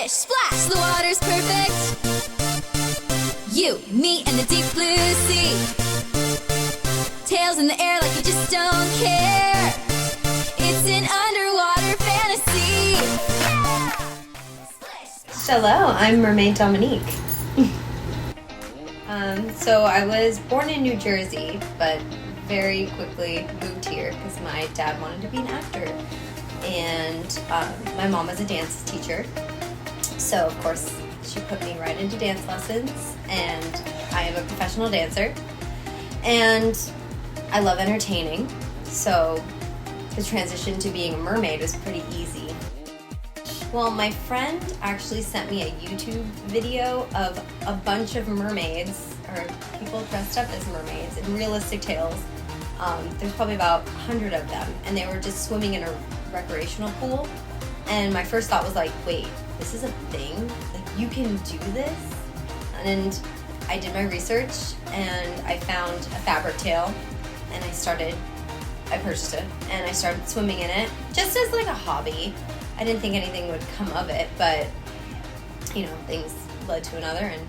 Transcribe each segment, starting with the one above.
Splish, splash, the water's perfect. You, me, and the deep blue sea. Tails in the air like you just don't care. It's an underwater fantasy. Hello, I'm Mermaid Dominique. So I was born in New Jersey, but very quickly moved here because my dad wanted to be an actor. And my mom was a dance teacher. So of course she put me right into dance lessons, and I am a professional dancer. And I love entertaining, so the transition to being a mermaid was pretty easy. Well, my friend actually sent me a YouTube video of a bunch of mermaids, or people dressed up as mermaids in realistic tales. There's probably about 100 of them, and they were just swimming in a recreational pool. And my first thought was like, wait, this is a thing? Like, you can do this? And I did my research, and I found a fabric tail, and I purchased it, and I started swimming in it, just as like a hobby. I didn't think anything would come of it, but you know, things led to another, and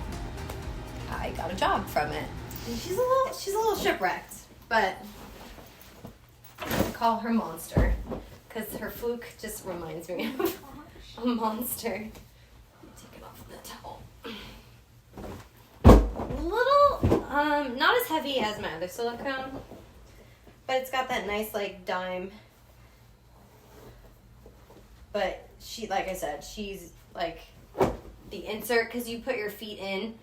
I got a job from it. And she's a little shipwrecked, but I call her Monster because her fluke just reminds me of a monster. Take it off the towel. A little, not as heavy as my other silicone, but it's got that nice like dime. But she, like I said, she's like the insert, because you put your feet in,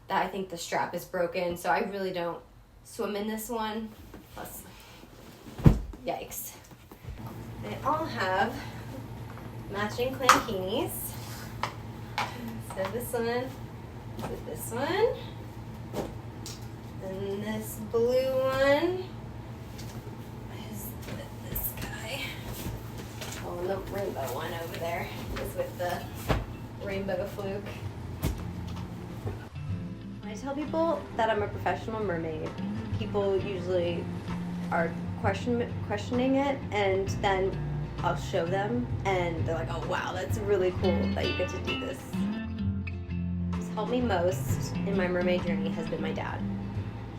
that I think the strap is broken, so I really don't swim in this one. Plus, yikes. They all have matching clankinis. So this one with this one, and this blue one is with this guy. Oh, and the rainbow one over there is with the rainbow fluke. When I tell people that I'm a professional mermaid, people usually are questioning it, and then I'll show them, and they're like, oh wow, that's really cool that you get to do this. What's helped me most in my mermaid journey has been my dad.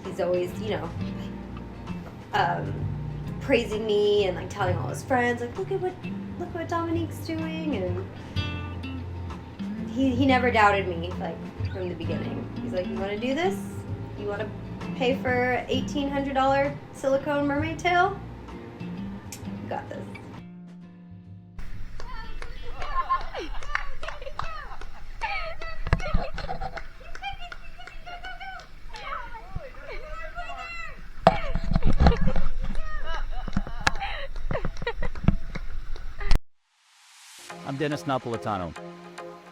He's always, you know, praising me and like telling all his friends, like, look what Dominique's doing, and he never doubted me, like, from the beginning. He's like, you want to do this? You want to pay for $1,800 silicone mermaid tail? You got this. I'm Dennis Napolitano.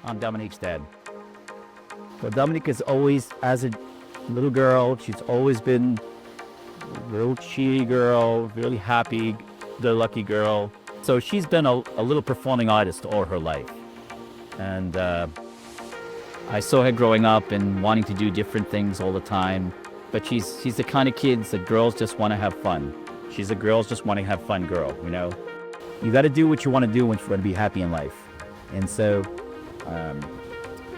I'm Dominique's dad. Well, Dominique is always, as a little girl, she's always been a real cheery girl, really happy, the lucky girl. So she's been a little performing artist all her life. And I saw her growing up and wanting to do different things all the time. But she's the kind of kid that girls just want to have fun. She's a girls just want to have fun girl, you know? You got to do what you want to do when you want to be happy in life. And so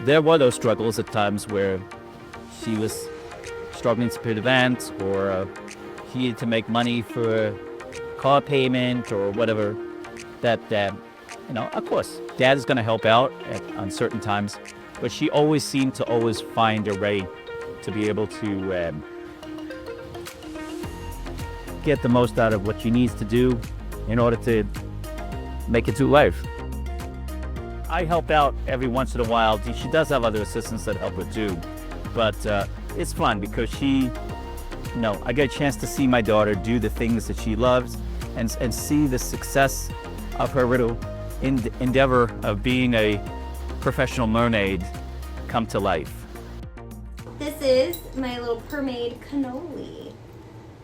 there were those struggles at times where she was struggling to pay the rent, or she needed to make money for car payment or whatever. That, you know, of course, dad is going to help out on certain times, but she always seemed to always find a way to be able to get the most out of what she needs to do in order to make it through life. I help out every once in a while. She does have other assistants that help her too, but it's fun because she, you know, I get a chance to see my daughter do the things that she loves, and see the success of her little endeavor of being a professional mermaid come to life. This is my little mermaid cannoli.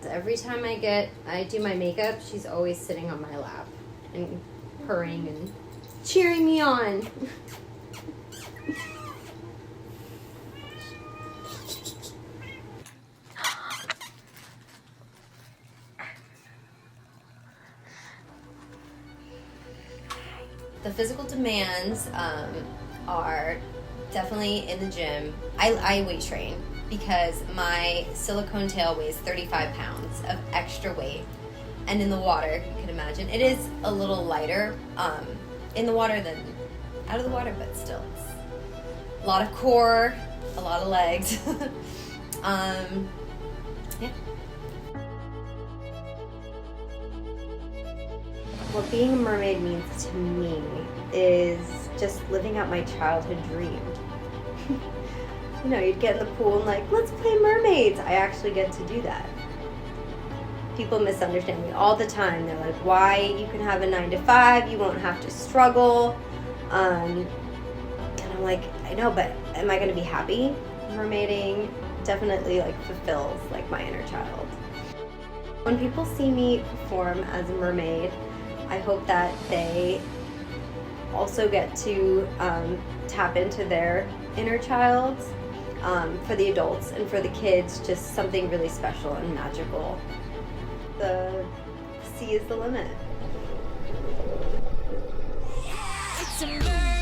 Every time I do my makeup, she's always sitting on my lap and purring and cheering me on. The physical demands are definitely in the gym. I weight train because my silicone tail weighs 35 pounds of extra weight. And in the water, you can imagine, it is a little lighter in the water than out of the water, but still, it's a lot of core, a lot of legs. Yeah. What being a mermaid means to me is just living out my childhood dream. You know, you'd get in the pool and like, let's play mermaids. I actually get to do that. People misunderstand me all the time. They're like, why you can have a 9-to-5, you won't have to struggle. And I'm like, I know, but am I going to be happy? Mermaiding definitely like fulfills like my inner child. When people see me perform as a mermaid, I hope that they also get to tap into their inner child. For the adults and for the kids, just something really special and magical. The sea is the limit. It's a mermaid.